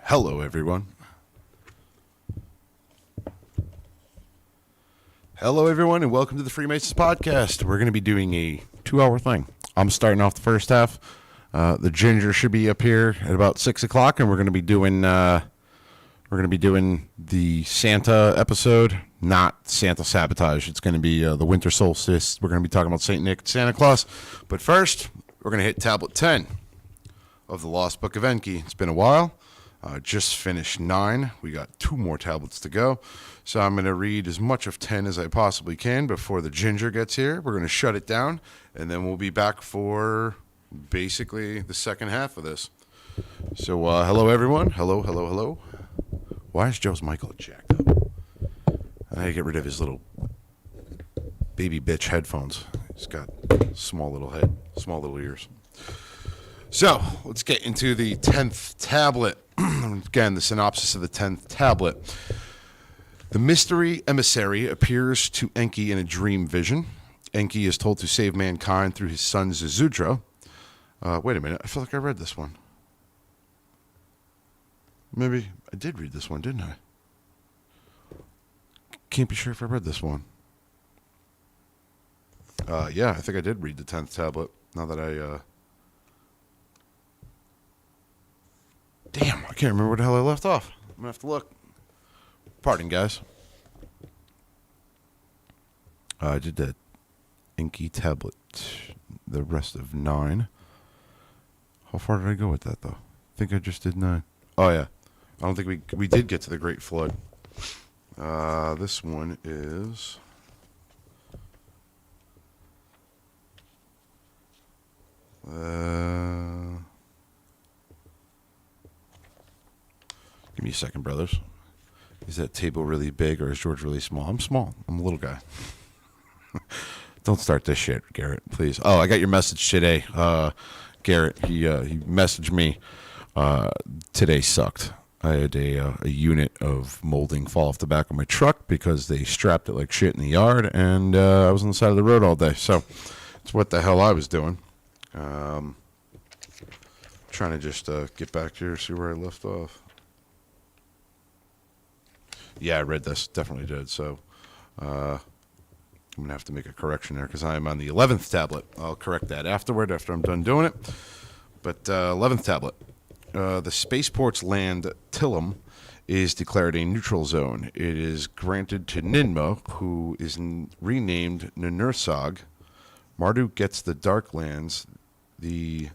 Hello, everyone. Hello, everyone, and welcome to the Freemasons Podcast. We're going to be doing a 2-hour thing. I'm starting off the first half. The ginger should be up here at about 6 o'clock, and we're going to be doing the Santa episode, not Santa Sabotage. It's going to be the winter solstice. We're going to be talking about Saint Nick and Santa Claus. But first, we're going to hit tablet 10 of the Lost Book of Enki. It's been a while. Just finished 9. We got 2 more tablets to go. So I'm going to read as much of 10 as I possibly can before the ginger gets here. We're going to shut it down, and then we'll be back for basically the second half of this. So hello, everyone. Hello. Why is Joe's Michael jacked up? I gotta get rid of his little baby bitch headphones. He's got small little head, small little ears. So let's get into the 10th tablet. Again, the synopsis of the 10th tablet. The mystery emissary appears to Enki in a dream vision. Enki is told to save mankind through his son Zuzudra. Wait a minute, I feel like I read this one. Maybe I did read this one, didn't I? Can't be sure if I read this one. Yeah, I think I did read the 10th tablet. Now that Damn, I can't remember where the hell I left off. I'm going to have to look. Pardon, guys. I did that Enki tablet. The rest of 9. How far did I go with that, though? I think I just did 9. Oh, yeah. I don't think we did get to the Great Flood. This one is... Give me a second, brothers. Is that table really big or is George really small? I'm small. I'm a little guy. Don't start this shit, Garrett, please. Oh, I got your message today. Garrett, he messaged me. Today sucked. I had a unit of molding fall off the back of my truck because they strapped it like shit in the yard, and I was on the side of the road all day. So it's what the hell I was doing. Trying to just get back here, see where I left off. Yeah, I read this. Definitely did. So I'm going to have to make a correction there because I am on the 11th tablet. I'll correct that after I'm done doing it. But 11th tablet. The spaceport's land, Tilum, is declared a neutral zone. It is granted to Ninmah, who is renamed Nunursag. Marduk gets the Dark Lands. The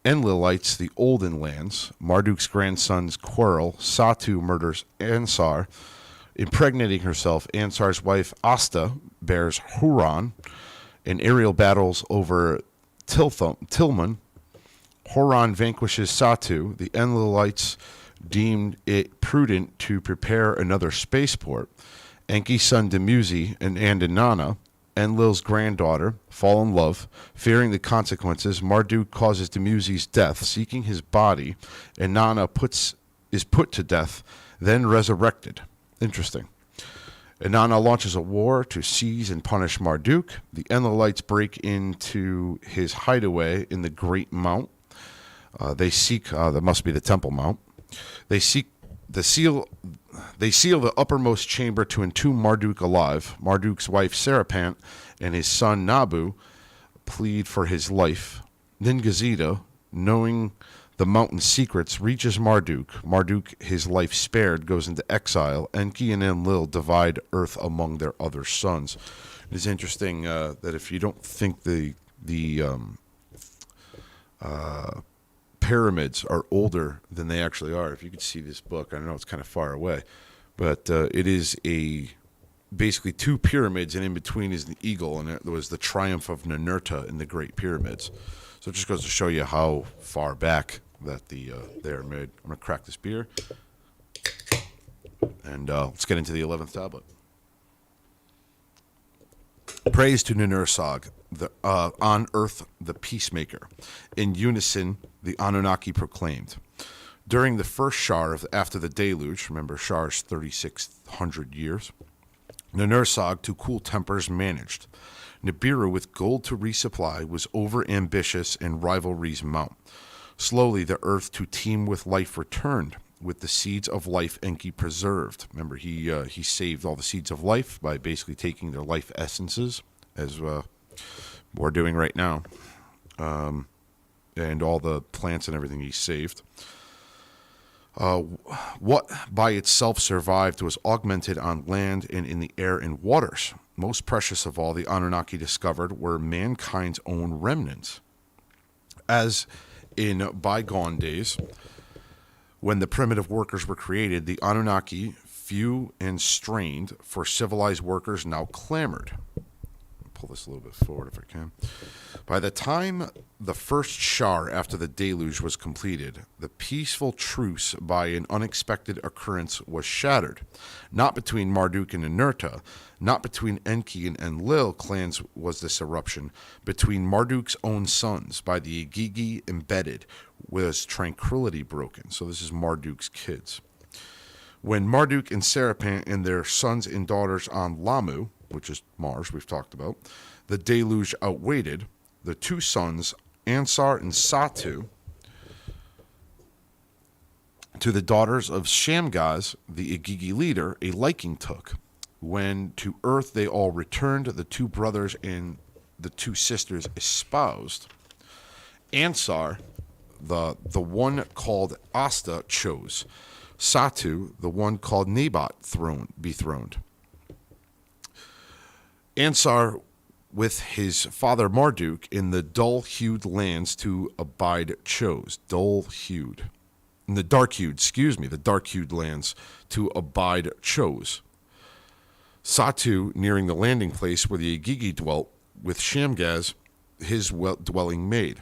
Enlilites, the Olden Lands. Marduk's grandson's quarrel. Satu murders Ansar. Impregnating herself, Ansar's wife Asta bears Huron. In aerial battles over Tilman, Huron vanquishes Satu. The Enlilites deemed it prudent to prepare another spaceport. Enki's son Demuzi and Inanna, Enlil's granddaughter, fall in love. Fearing the consequences, Marduk causes Demuzi's death, seeking his body. Inanna is put to death, then resurrected. Interesting. Inanna launches a war to seize and punish Marduk. The Enlilites break into his hideaway in the Great Mount. They seek, that must be the Temple Mount. They seal the uppermost chamber to entomb Marduk alive. Marduk's wife Serapant and his son Nabu plead for his life. Ningazida, knowing the mountain's secrets, reaches Marduk. Marduk, his life spared, goes into exile. Enki and Enlil divide Earth among their other sons. It is interesting that if you don't think the pyramids are older than they actually are. If you could see this book, I know it's kind of far away, but it is basically 2 pyramids, and in between is the eagle, and there was the triumph of Ninurta in the Great Pyramids. So it just goes to show you how far back that they're made. I'm going to crack this beer, and let's get into the 11th tablet. Praise to Nunursag, on earth the peacemaker. In unison, the Anunnaki proclaimed. During the first Shar after the deluge, remember Shar's 3,600 years, Nunursag, to cool tempers, managed. Nibiru, with gold to resupply, was over-ambitious and rivalries mount. Slowly the earth to teem with life returned. with the seeds of life Enki preserved. Remember, he saved all the seeds of life by basically taking their life essences, as we're doing right now, and all the plants and everything he saved. What by itself survived was augmented on land and in the air and waters. Most precious of all, the Anunnaki discovered were mankind's own remnants. As in bygone days, when the primitive workers were created, the Anunnaki, few and strained for civilized workers, now clamored. Pull this a little bit forward if I can. By the time the first Shar after the deluge was completed, the peaceful truce by an unexpected occurrence was shattered. Not between Marduk and Ninurta, not between Enki and Enlil clans was this eruption. Between Marduk's own sons, by the Igigi embedded, was tranquility broken. So this is Marduk's kids. When Marduk and Serapant and their sons and daughters on Lamu, which is Mars we've talked about, the deluge outwaited, the two sons, Ansar and Satu, to the daughters of Shamgaz, the Igigi leader, a liking took. When to earth they all returned, the two brothers and the two sisters espoused. Ansar, the one called Asta, chose. Satu, the one called Nabat, dethroned. Ansar, with his father Marduk, in the dull-hued lands to abide chose. Dull-hued. In the dark-hued lands to abide chose. Satu, nearing the landing place where the Igigi dwelt, with Shamgaz, his dwelling made.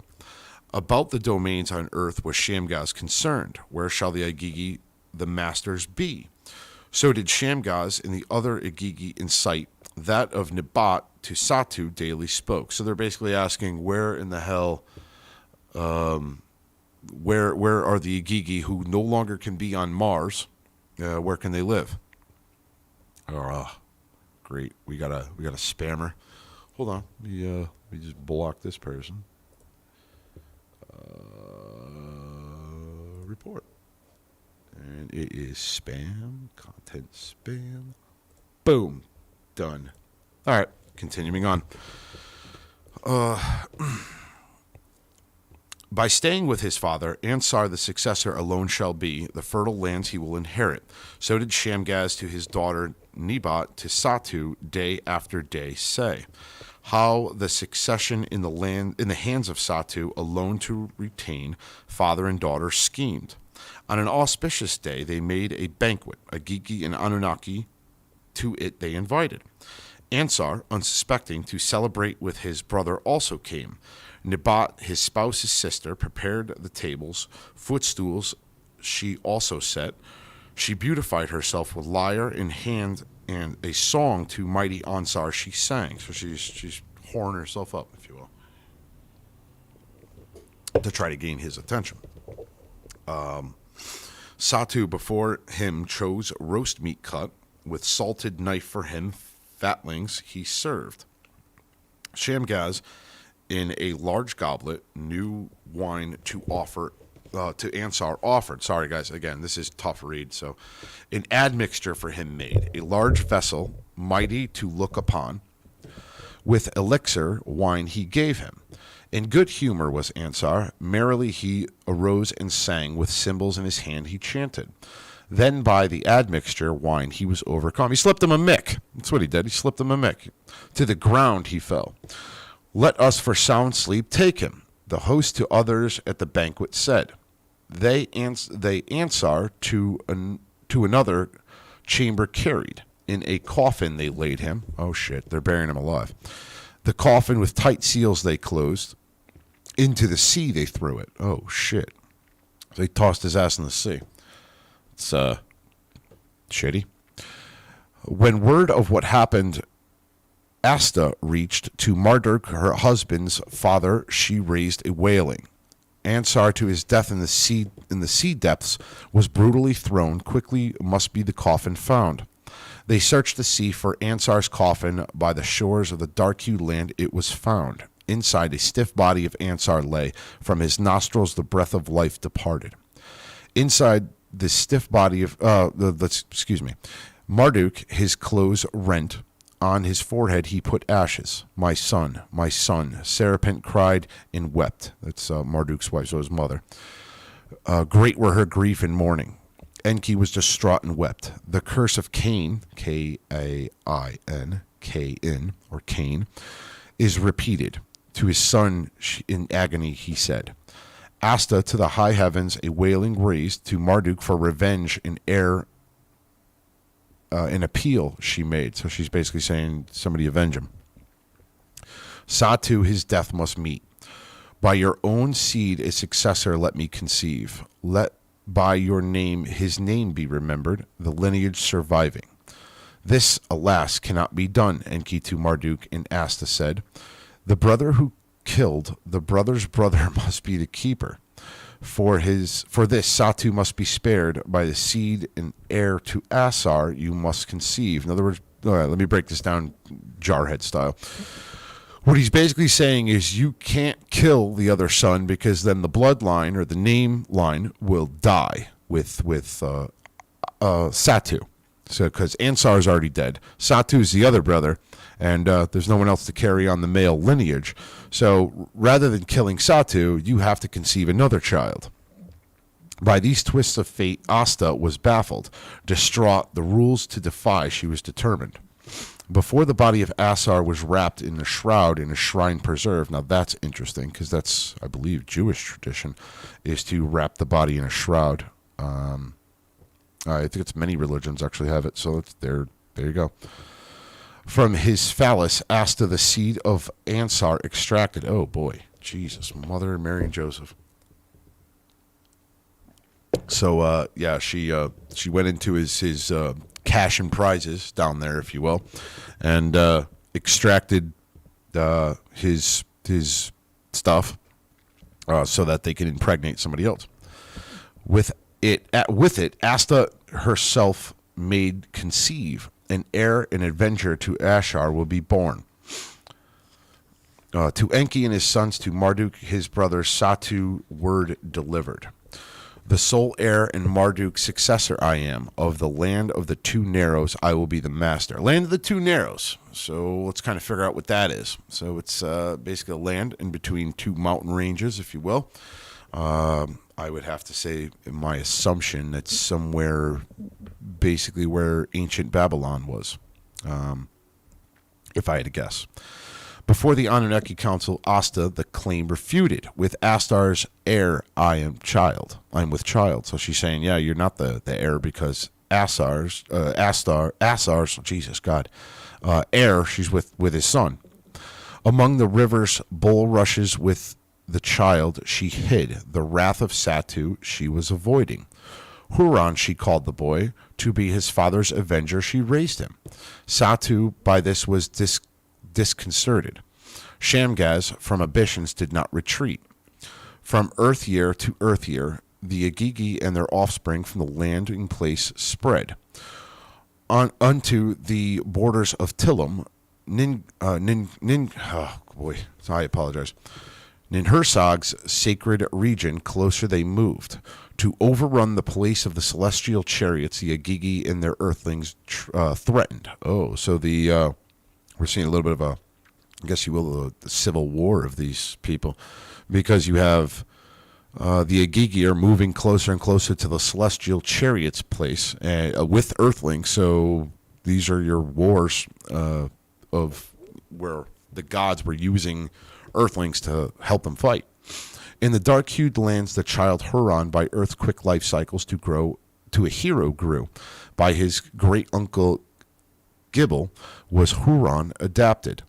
About the domains on earth was Shamgaz concerned. Where shall the Igigi, the masters, be? So did Shamgaz and the other Igigi in sight. That of Nabat to Satu daily spoke. So they're basically asking, where in the hell, where are the Igigi who no longer can be on Mars? Where can they live? Great. We got a spammer. Hold on. We just block this person. Report. And it is spam. Content spam. Boom. Done. All right. Continuing on. By staying with his father, Ansar the successor alone shall be, the fertile lands he will inherit. So did Shamgaz to his daughter Nebat to Satu day after day say. How the succession in the hands of Satu alone to retain, father and daughter schemed. On an auspicious day they made a banquet, Igigi and Anunnaki to it they invited. Ansar, unsuspecting, to celebrate with his brother also came. Nabat, his spouse's sister, prepared the tables, footstools she also set. She beautified herself with lyre in hand, and a song to mighty Ansar she sang. So she's whoring herself up, if you will, to try to gain his attention. Satu before him chose roast meat cut, with salted knife for him, fatlings he served. Shamgaz, in a large goblet, new wine to offer to Ansar offered. Sorry, guys. Again, this is tough read. So, an admixture for him made, a large vessel, mighty to look upon. With elixir wine he gave him. In good humor was Ansar. Merrily he arose and sang. With cymbals in his hand he chanted. Then by the admixture wine he was overcome. He slipped him a mick. That's what he did. He slipped him a mick. To the ground he fell. Let us for sound sleep take him. The host to others at the banquet said. They Ansar to another chamber carried. In a coffin they laid him. Oh shit, they're burying him alive. The coffin with tight seals they closed. Into the sea they threw it. Oh shit. They tossed his ass in the sea. It's shitty. When word of what happened Asta reached to Marduk, her husband's father, she raised a wailing. Ansar to his death in the sea depths was brutally thrown. Quickly must be the coffin found. They searched the sea for Ansar's coffin. By the shores of the dark-hued land it was found. Inside a stiff body of Ansar lay. From his nostrils the breath of life departed. Inside the stiff body of excuse me, Marduk, his clothes rent. On his forehead he put ashes. My son, Serapent cried and wept. That's Marduk's wife, so his mother. Great were her grief and mourning. Enki was distraught and wept. The curse of Cain, Kain, Cain, or Cain, is repeated. To his son in agony he said, Asta to the high heavens a wailing raised, to Marduk for revenge in air an appeal she made. So she's basically saying, somebody avenge him. Satu his death must meet. By your own seed a successor let me conceive. Let by your name his name be remembered, the lineage surviving. This, alas, cannot be done, Enki to Marduk and Asta said. The brother who killed the brother's brother must be the keeper. For this Satu must be spared. By the seed and heir to Asar you must conceive. In other words, all right, let me break this down Jarhead style. What he's basically saying is you can't kill the other son because then the bloodline or the name line will die with Satu. So because Ansar is already dead, Satu is the other brother, and there's no one else to carry on the male lineage. So rather than killing Satu, you have to conceive another child. By these twists of fate, Asta was baffled. Distraught, the rules to defy, she was determined. Before the body of Asar was wrapped in a shroud in a shrine preserved. Now that's interesting because that's, I believe, Jewish tradition, is to wrap the body in a shroud. I think it's many religions actually have it, so it's there you go. From his phallus, Asta, the seed of Ansar, extracted. Oh boy, Jesus, Mother Mary and Joseph. So she went into his cash and prizes down there, if you will, and extracted his stuff so that they could impregnate somebody else. With it, Asta herself made conceive an heir and avenger to Ashar will be born. To Enki and his sons, to Marduk his brother, Satu word delivered. The sole heir and Marduk's successor I am. Of the land of the two narrows I will be the master. Land of the two narrows. So let's kind of figure out what that is. So it's basically a land in between two mountain ranges, if you will. I would have to say, in my assumption, that's somewhere basically where ancient Babylon was, if I had to guess. Before the Anunnaki Council, Asta, the claim refuted. With Astar's heir, I am with child. So she's saying, yeah, you're not the heir because Asar's, Jesus, God, heir, she's with his son. Among the river's bulrushes with the child she hid. The wrath of Satu she was avoiding. Huron she called the boy. To be his father's avenger she raised him. Satu by this was disconcerted. Shamgaz from ambitions did not retreat. From earth year to earth year, the Agigi and their offspring from the landing place spread. Unto the borders of Tillim, I apologize. Ninhursag's sacred region, closer they moved. To overrun the place of the celestial chariots, the Agigi and their earthlings threatened. Oh, so we're seeing a little bit of a, I guess you will, the civil war of these people. Because you have the Agigi are moving closer and closer to the celestial chariots place with earthlings. So these are your wars of where the gods were using earthlings to help them fight. In the dark-hued lands, the child Huron, by Earth's quick life cycles to a hero grew. By his great uncle Gibble was Huron adopted.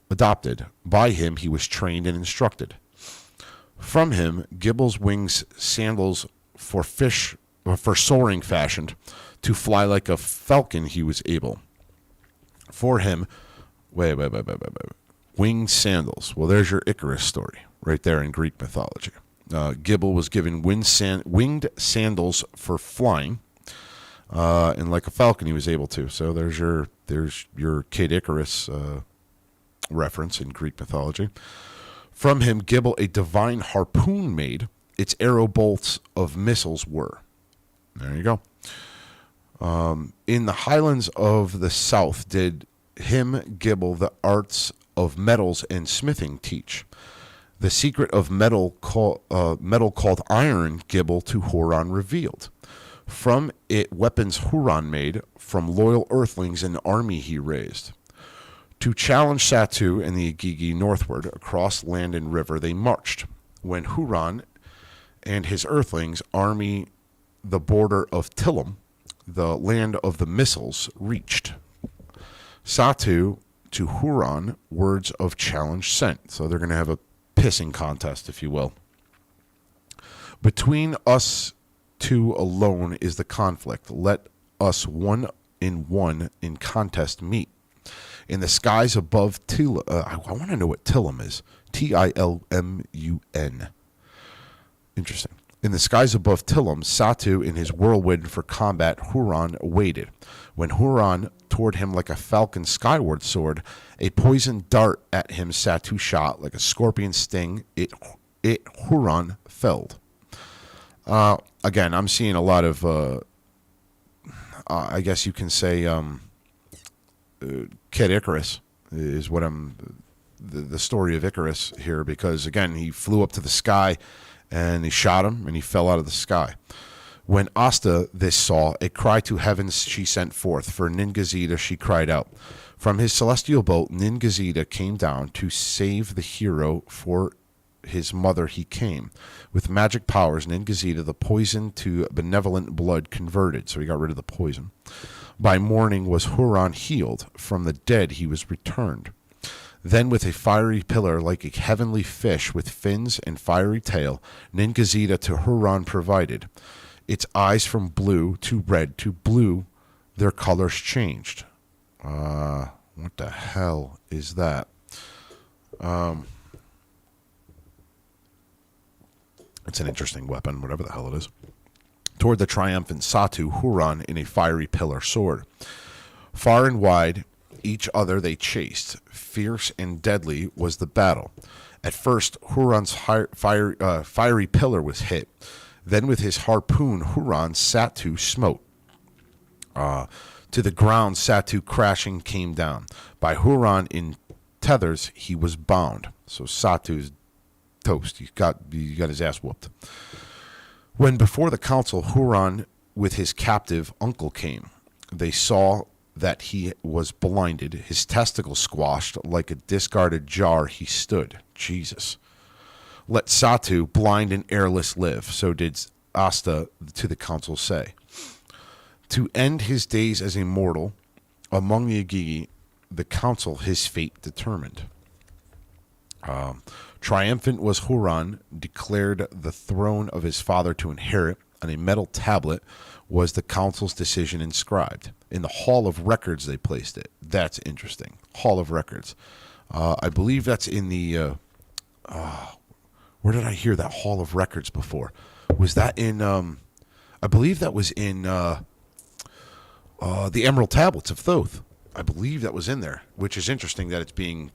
By him he was trained and instructed. From him, Gibble's wings sandals for soaring fashioned. To fly like a falcon he was able. For him, winged sandals. Well, there's your Icarus story right there in Greek mythology. Gibble was given winged sandals for flying, and like a falcon he was able to. So there's your Kid Icarus reference in Greek mythology. From him, Gibble a divine harpoon made. Its arrow bolts of missiles were. There you go. In the highlands of the south did him Gibble the arts of metals and smithing teach. The secret of metal called iron Gibble to Huron revealed. From it weapons Huron made, from loyal earthlings an army he raised. To challenge Satu and the Agigi northward, across land and river they marched. When Huron and his earthlings army the border of Tillam, the land of the missiles, reached. Satu to Huron words of challenge sent. So they're going to have a pissing contest, if you will. Between us two alone is the conflict. Let us one in contest meet. In the skies above Tillam, I want to know what Tillam is. Tilmun. Interesting. In the skies above Tillam, Satu in his whirlwind for combat, Huron waited. When Huron toward him like a falcon skyward soared, a poisoned dart at him Satu shot, like a scorpion sting, it Huron felled. Again, I'm seeing a lot of, I guess you can say, Kid Icarus is what the story of Icarus here, because again he flew up to the sky and they shot him and he fell out of the sky. When Asta this saw, a cry to heavens she sent forth. For Ningazida she cried out. From his celestial boat Ningazida came down to save the hero. For his mother he came. With magic powers Ningazida the poison to benevolent blood converted. So he got rid of the poison. By morning was Huron healed. From the dead he was returned. Then with a fiery pillar like a heavenly fish with fins and fiery tail, Ningazida to Huron provided. Its eyes from blue to red to blue, their colors changed. What the hell is that? It's an interesting weapon, whatever the hell it is. Toward the triumphant Satu, Huron in a fiery pillar soared. Far and wide, each other they chased. Fierce and deadly was the battle. At first, Huron's fiery pillar was hit. Then with his harpoon, Huron Satu smote. To the ground, Satu crashing came down. By Huron in tethers, he was bound. So Satu's toast. He got his ass whooped. When before the council, Huron with his captive uncle came. They saw that he was blinded, his testicles squashed, like a discarded jar he stood. Jesus. Let Satu, blind and airless, live. So did Asta to the council say. To end his days as a mortal, among the Agigi, the council his fate determined. Triumphant was Huron, declared the throne of his father to inherit. On a metal tablet was the council's decision inscribed. In the Hall of Records they placed it. That's interesting. Hall of Records. I believe that's in the... where did I hear that Hall of Records before? Was that in... I believe that was in the Emerald Tablets of Thoth. I believe that was in there, which is interesting that it's being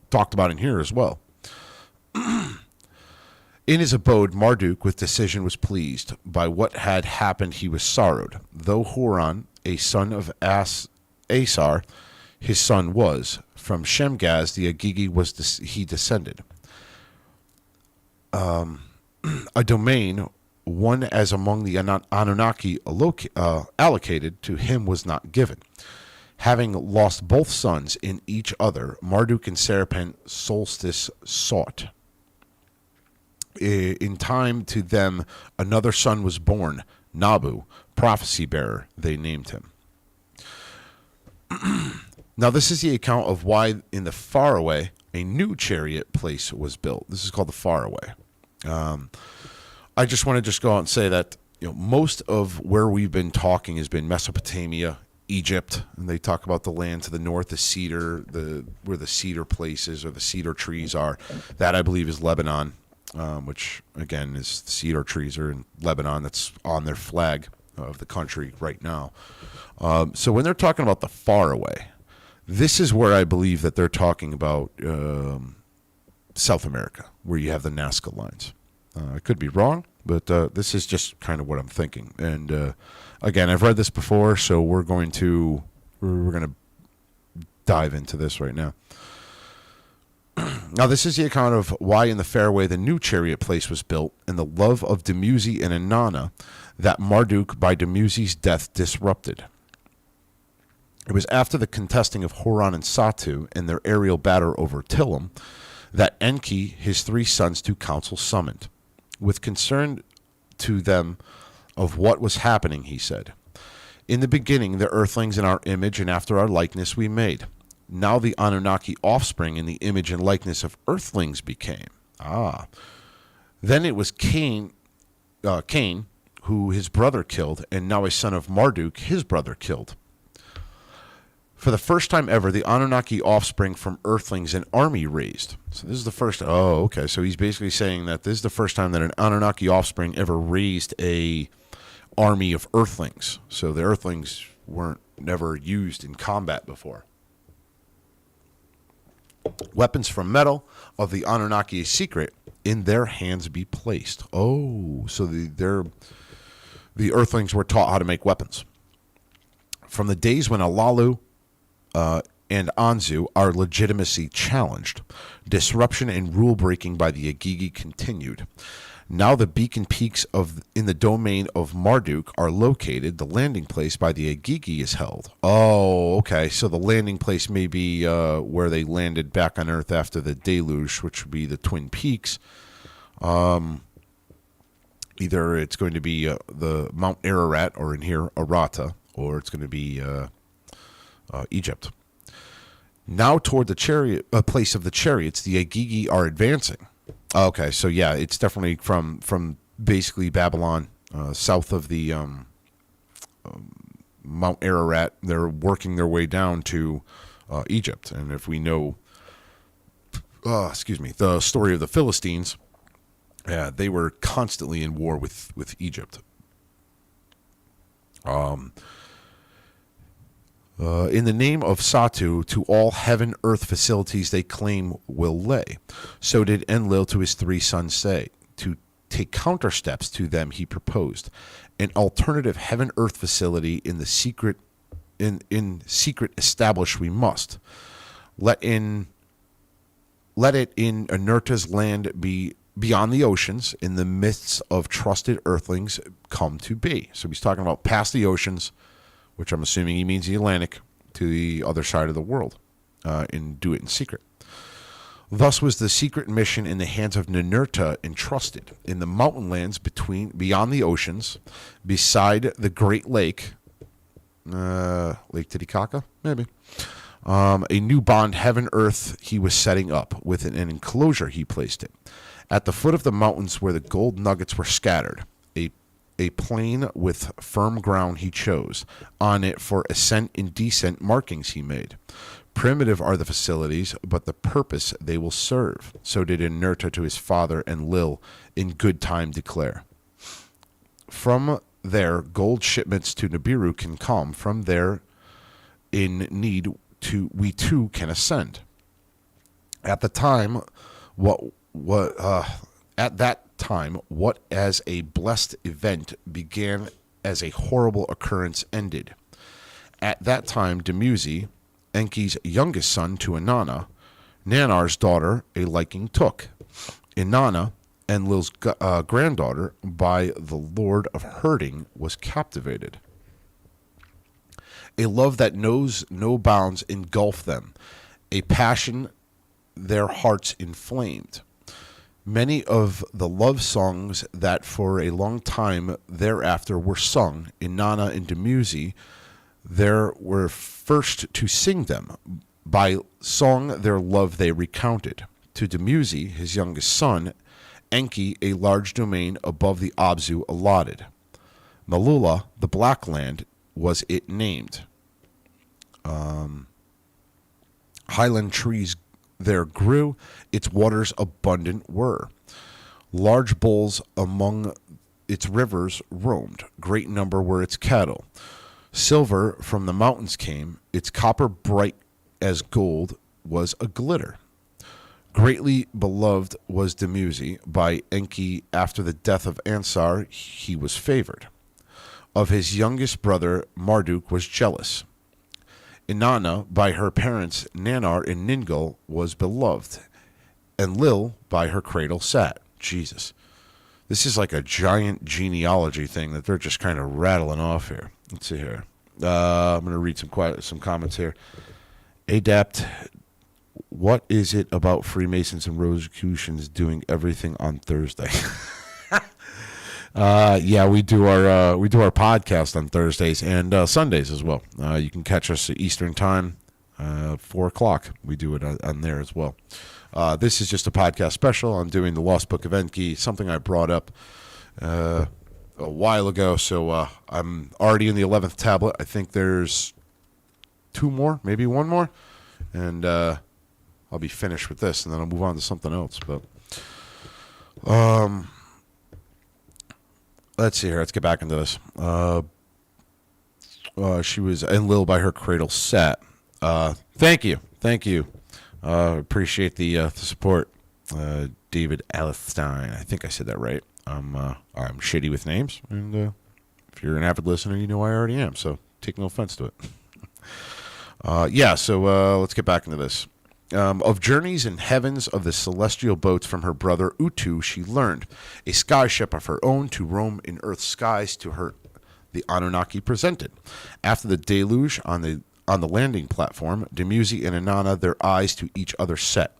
talked about in here as well. In his abode, Marduk with decision was pleased. By what had happened he was sorrowed. Though Huron, a son of Asar, his son was. From Shemgaz the Agigi he descended. A domain, one as among the Anunnaki allocated, to him was not given. Having lost both sons in each other, Marduk and Serpent Solstice sought. In time to them, another son was born, Nabu, prophecy bearer, they named him. Now, this is the account of why in the faraway, a new chariot place was built. This is called the faraway. I just want to go out and say that most of where we've been talking has been Mesopotamia, Egypt, and they talk about the land to the north, the cedar, where the cedar places or the cedar trees are. That I believe is Lebanon, which again is the cedar trees are in Lebanon. That's on their flag of the country right now. So when they're talking about the far away, this is where I believe that they're talking about South America, where you have the Nazca lines. I could be wrong, but this is just kind of what I'm thinking. And again, I've read this before, so we're going to dive into this right now. Now, this is the account of why in the fairway the new chariot place was built, and the love of Dumuzi and Inanna that Marduk by Dumuzi's death disrupted. It was after the contesting of Horon and Satu and their aerial battle over Tilim that Enki his 3 sons to council summoned. With concern to them of what was happening, he said, "In the beginning the earthlings in our image and after our likeness we made. Now the Anunnaki offspring in the image and likeness of earthlings became." Then it was Cain, who his brother killed, and now a son of Marduk, his brother killed. For the first time ever, the Anunnaki offspring from earthlings an army raised. So this is the first. Oh, okay. So he's basically saying that this is the first time that an Anunnaki offspring ever raised a army of earthlings. So the earthlings weren't never used in combat before. Weapons from metal of the Anunnaki is secret in their hands be placed. Oh, so the earthlings were taught how to make weapons. From the days when Alalu and Anzu are legitimacy challenged, disruption and rule breaking by the Agigi continued. Now the beacon peaks in the domain of Marduk are located. The landing place by the Agigi is held. Oh, okay. So the landing place may be where they landed back on Earth after the deluge, which would be the Twin Peaks. Either it's going to be the Mount Ararat, or in here Arata, or it's going to be Egypt. Now toward the chariot place of the chariots, the Agigi are advancing. Okay, so yeah, it's definitely from basically Babylon, south of the Mount Ararat. They're working their way down to Egypt, and if we know, the story of the Philistines, they were constantly in war with Egypt. In the name of Satu, to all heaven-earth facilities they claim will lay. So did Enlil to his 3 sons say. To take counter steps to them he proposed. An alternative heaven-earth facility in secret establish we must. Let it in Anurta's land be beyond the oceans, in the midst of trusted earthlings come to be. So he's talking about past the oceans, which I'm assuming he means the Atlantic, to the other side of the world, and do it in secret. Thus was the secret mission in the hands of Ninurta entrusted, in the mountain lands beyond the oceans, beside the great lake, Lake Titicaca, maybe. A new bond, heaven-earth, he was setting up. With an enclosure he placed it. At the foot of the mountains where the gold nuggets were scattered, a plain with firm ground he chose. On it for ascent and descent markings he made. Primitive are the facilities, but the purpose they will serve. So did Inurta to his father and Lil in good time declare. From there, gold shipments to Nibiru can come. From there, in need, we too can ascend. At the time, at that time, what as a blessed event began as a horrible occurrence ended. At that time, Dumuzi, Enki's youngest son to Inanna, Nanar's daughter, a liking took. Inanna, Enlil's granddaughter, by the lord of herding, was captivated. A love that knows no bounds engulfed them, a passion their hearts inflamed. Many of the love songs that for a long time thereafter were sung, Inanna and Dumuzi, there were first to sing them. By song their love they recounted. To Dumuzi, his youngest son, Enki, a large domain above the Abzu allotted. Malula, the Black Land, was it named. Highland trees there grew, its waters abundant were. Large bulls among its rivers roamed, great number were its cattle. Silver from the mountains came, its copper bright as gold was a glitter. Greatly beloved was Dumuzi by Enki. After the death of Ansar, he was favored. Of his youngest brother, Marduk was jealous. Inanna, by her parents Nanar and Ningal, was beloved. And Lil, by her cradle, sat. Jesus. This is like a giant genealogy thing that they're just kind of rattling off here. Let's see here. I'm going to read some comments here. Adapt. What is it about Freemasons and Rosicrucians doing everything on Thursday? Yeah, we do our podcast on Thursdays and Sundays as well. You can catch us at Eastern Time, 4:00. We do it on there as well. This is just a podcast special. I'm doing the Lost Book of Enki, something I brought up a while ago. So I'm already in the 11th tablet. I think there's 2 more, maybe 1 more, and I'll be finished with this, and then I'll move on to something else. But let's see here. Let's get back into this. She was Enlil by her cradle set. Thank you. Appreciate the support, David Alestein. I think I said that right. I'm shitty with names, and if you're an avid listener, you know I already am. So take no offense to it. So let's get back into this. Of journeys in heavens of the celestial boats from her brother Utu, she learned. A sky ship of her own to roam in earth's skies to her the Anunnaki presented. After the deluge on the landing platform, Dumuzi and Inanna their eyes to each other set.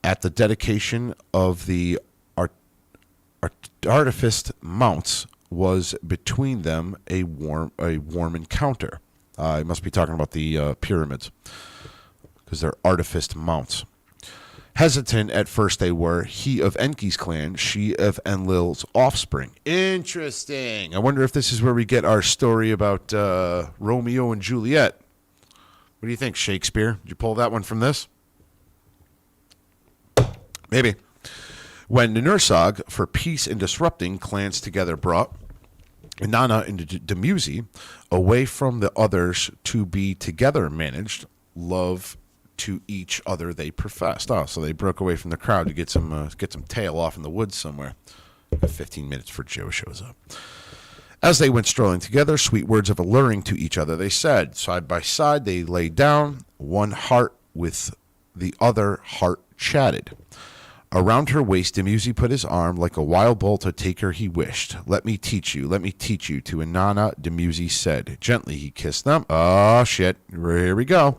At the dedication of the artifice mounts was between them a warm encounter. I must be talking about the pyramids, because they're artificed mounts. Hesitant at first they were, he of Enki's clan, she of Enlil's offspring. Interesting. I wonder if this is where we get our story about Romeo and Juliet. What do you think, Shakespeare? Did you pull that one from this? Maybe. When Nursag, for peace and disrupting, clans together brought Inanna and Dumuzi away from the others to be together managed, love to each other they professed. Oh, so they broke away from the crowd to get some tail off in the woods somewhere. 15 minutes for Joe shows up. As they went strolling together, sweet words of alluring to each other they said. Side by side they lay down, one heart with the other heart chatted. Around her waist Dumuzi put his arm, like a wild bull to take her he wished. Let me teach you, to Inanna Dumuzi said. Gently he kissed them. Oh, shit, here we go.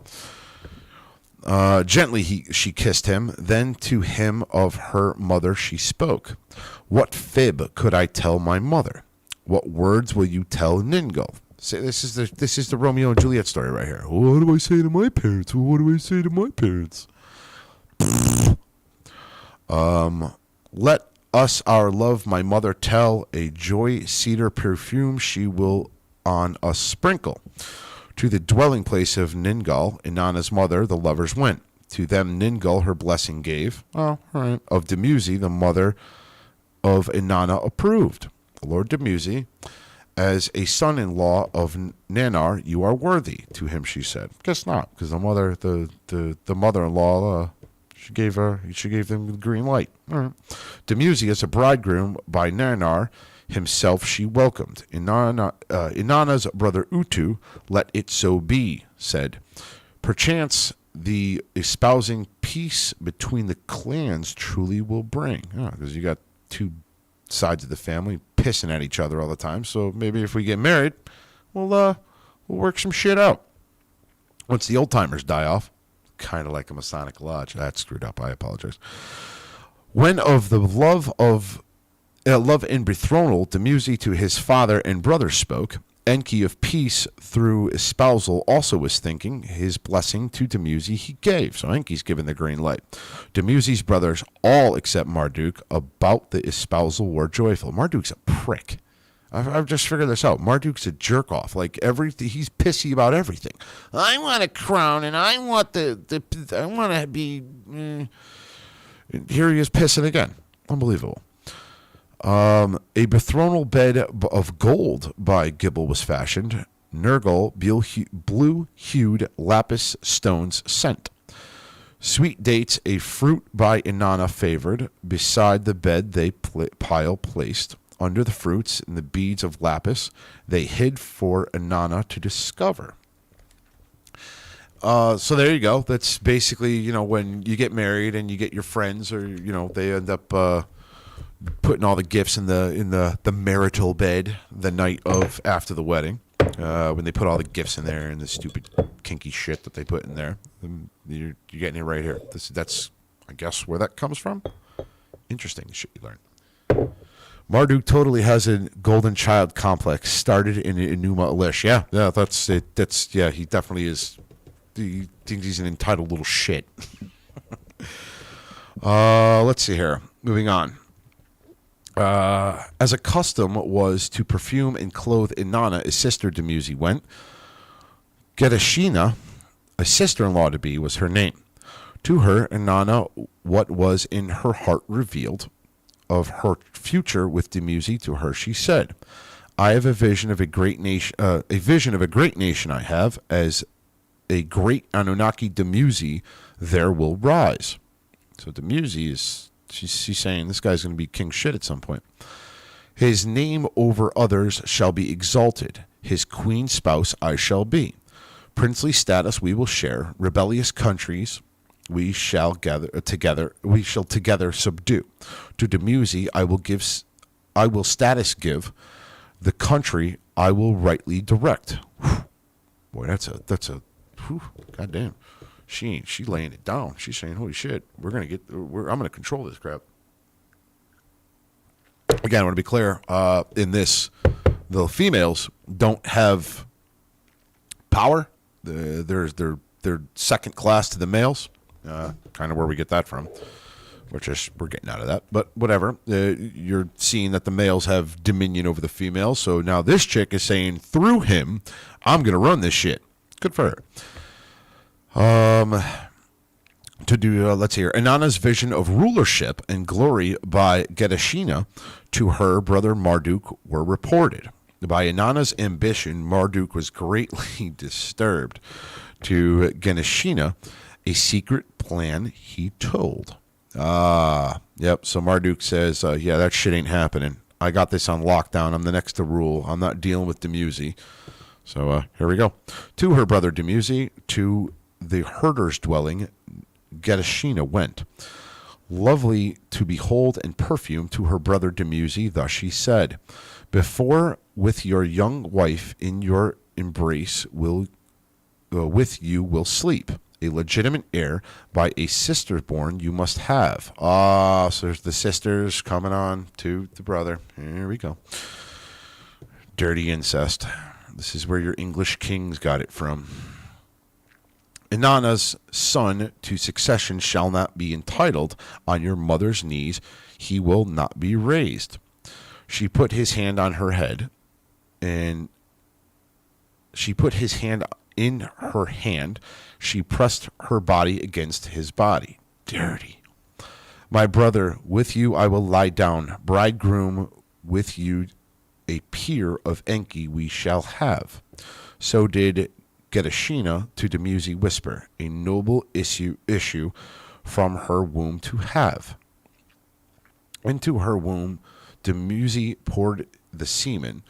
Gently she kissed him, then to him of her mother she spoke. What fib could I tell my mother? What words will you tell Ningal? Say, this is the Romeo and Juliet story right here. What do I say to my parents? Let us our love my mother tell, a joy cedar perfume she will on us sprinkle. To the dwelling place of Ningal, Inanna's mother, the lovers went. To them Ningal her blessing gave. Oh, all right. Of Dumuzi, the mother of Inanna, approved. Lord Dumuzi, as a son-in-law of Nanar, you are worthy. To him she said. Guess not, because the mother-in-law, she gave them the green light. All right. Dumuzi, as a bridegroom by Nanar himself, she welcomed. Inanna's brother Utu, let it so be, said. Perchance the espousing peace between the clans truly will bring. Because you got 2 sides of the family pissing at each other all the time. So maybe if we get married, we'll work some shit out. Once the old timers die off, kind of like a Masonic lodge. That's screwed up. I apologize. When of the love and betrothal, Dumuzi to his father and brother spoke. Enki of peace through espousal also was thinking. His blessing to Dumuzi he gave. So Enki's given the green light. Dumuzi's brothers, all except Marduk, about the espousal were joyful. Marduk's a prick. I've just figured this out. Marduk's a jerk off. Like he's pissy about everything. I want a crown, and I want I want to be. Here he is pissing again. Unbelievable. A betrothal bed of gold by Gibble was fashioned. Nergal blue-hued lapis stones sent. Sweet dates, a fruit by Inanna favored, beside the bed they pile placed. Under the fruits and the beads of lapis, they hid for Inanna to discover. So there you go. That's basically, when you get married and you get your friends, or they end up putting all the gifts in the marital bed the night of after the wedding. When they put all the gifts in there and the stupid kinky shit that they put in there, you're getting it right here. That's I guess where that comes from. Interesting shit you learn. Marduk totally has a golden child complex. Started in Enuma Elish. Yeah, that's it. He definitely is. He thinks he's an entitled little shit. Let's see here. Moving on. As a custom was to perfume and clothe Inanna, his sister Dumuzi went. Gedashina, a sister-in-law to be, was her name. To her, Inanna, what was in her heart revealed. Of her future with Dumuzi, to her she said, "I have a vision of a great nation. I have as a great Anunnaki Dumuzi there will rise." So Dumuzi is she's saying this guy's going to be king shit at some point. His name over others shall be exalted. His queen spouse I shall be. Princely status we will share. Rebellious countries we shall together subdue. To Dumuzi I will status give. The country I will rightly direct. Whew. Boy, that's a whew, goddamn. She laying it down. She's saying, "Holy shit, I'm gonna control this crap." Again, I want to be clear. In this, the females don't have power. They're second class to the males. Kind of where we get that from, which is we're getting out of that. But whatever. You're seeing that the males have dominion over the females. So now this chick is saying, through him, I'm gonna run this shit. Good for her. Let's hear Inanna's vision of rulership and glory by Gedashina to her brother Marduk were reported. By Inanna's ambition, Marduk was greatly disturbed. To Gedashina, a secret plan he told. Yep. So Marduk says, "Yeah, that shit ain't happening. I got this on lockdown. I'm the next to rule. I'm not dealing with Dumuzi." So here we go. To her brother Dumuzi, to the herder's dwelling, Gedashina went. Lovely to behold and perfume to her brother Dumuzi, thus she said, "Before with your young wife in your embrace with you will sleep. A legitimate heir by a sister born you must have." So there's the sisters coming on to the brother. Here we go. Dirty incest. This is where your English kings got it from. Inanna's son to succession shall not be entitled. On your mother's knees he will not be raised. She put his hand on her head, and she put his hand in her hand. She pressed her body against his body. Dirty. My brother, with you I will lie down. Bridegroom, with you a peer of Enki we shall have. So did Gedashina to Dumuzi whisper, a noble issue from her womb to have. Into her womb Dumuzi poured the semen.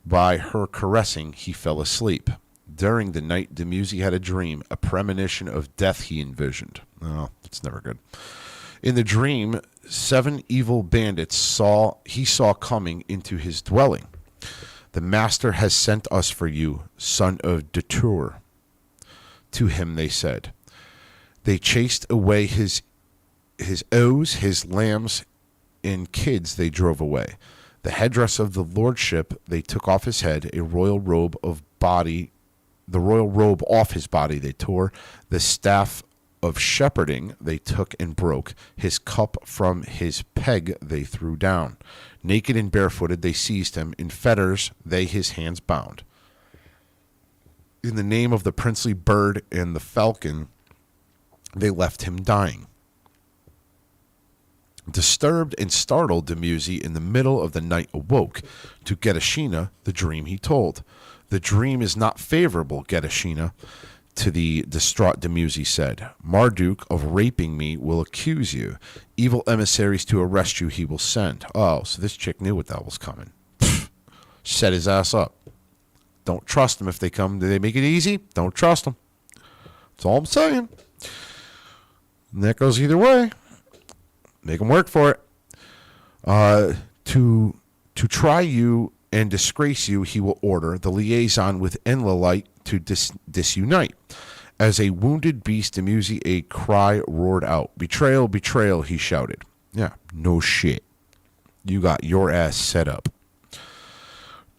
By her caressing he fell asleep. During the night Dumuzi had a dream, a premonition of death he envisioned. Oh, that's never good. In the dream, 7 evil bandits he saw coming into his dwelling. The master has sent us for you, son of Datur. To him they said. They chased away his ewes, his lambs, and kids they drove away. The headdress of the lordship they took off his head, the royal robe off his body they tore, the staff of shepherding they took and broke, his cup from his peg they threw down. Naked and barefooted they seized him, in fetters they his hands bound. In the name of the princely bird and the falcon they left him dying. Disturbed and startled, Dumuzi in the middle of the night awoke. To Gedashina the dream he told. The dream is not favorable, Gedashina. to the distraught Demuzi said, Marduk of raping me will accuse you. Evil emissaries to arrest you he will send. Oh, so this chick knew what that was coming. Set his ass up. Don't trust them if they come. Do they make it easy? Don't trust them. That's all I'm saying. And that goes either way. Make them work for it. To try you and disgrace you, he will order the liaison with Enlilite to disunite. As a wounded beast, Demuzi, a cry roared out. Betrayal, betrayal, he shouted. Yeah, no shit. You got your ass set up.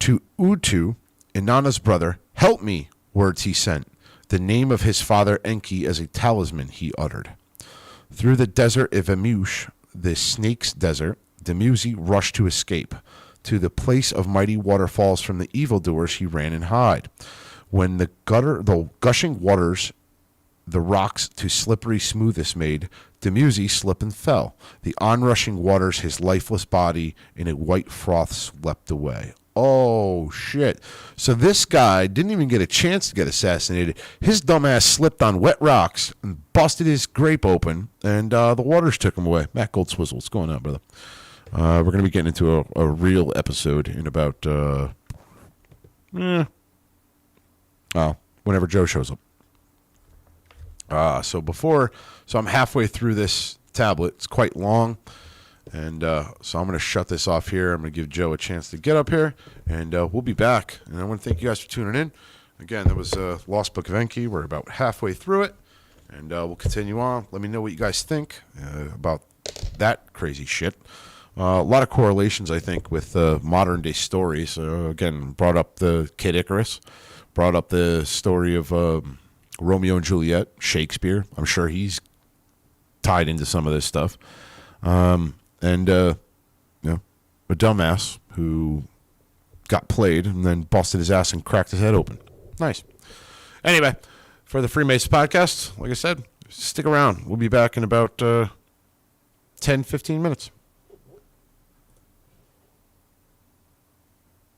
To Utu, Inanna's brother, help me, words he sent. The name of his father Enki as a talisman he uttered. Through the desert of Emush, the snake's desert, Demuzi rushed to escape. To the place of mighty waterfalls from the evildoers he ran and hid. When the gushing waters, the rocks to slippery smoothness made, Demuzi slipped and fell. The onrushing waters his lifeless body in a white froth swept away. Oh, shit. So this guy didn't even get a chance to get assassinated. His dumbass slipped on wet rocks and busted his grape open, and the waters took him away. Matt Goldswizzle, what's going on, brother? We're going to be getting into a real episode in about, whenever Joe shows up. So I'm halfway through this tablet. It's quite long. And so I'm going to shut this off here. I'm going to give Joe a chance to get up here, and we'll be back. And I want to thank you guys for tuning in. Again, that was Lost Book of Enki. We're about halfway through it, and we'll continue on. Let me know what you guys think about that crazy shit. A lot of correlations, I think, with modern-day stories. Again, brought up the Kid Icarus, brought up the story of Romeo and Juliet, Shakespeare. I'm sure he's tied into some of this stuff. And a dumbass who got played and then busted his ass and cracked his head open. Nice. Anyway, for the Freemason podcast, like I said, stick around. We'll be back in about 10, 15 minutes.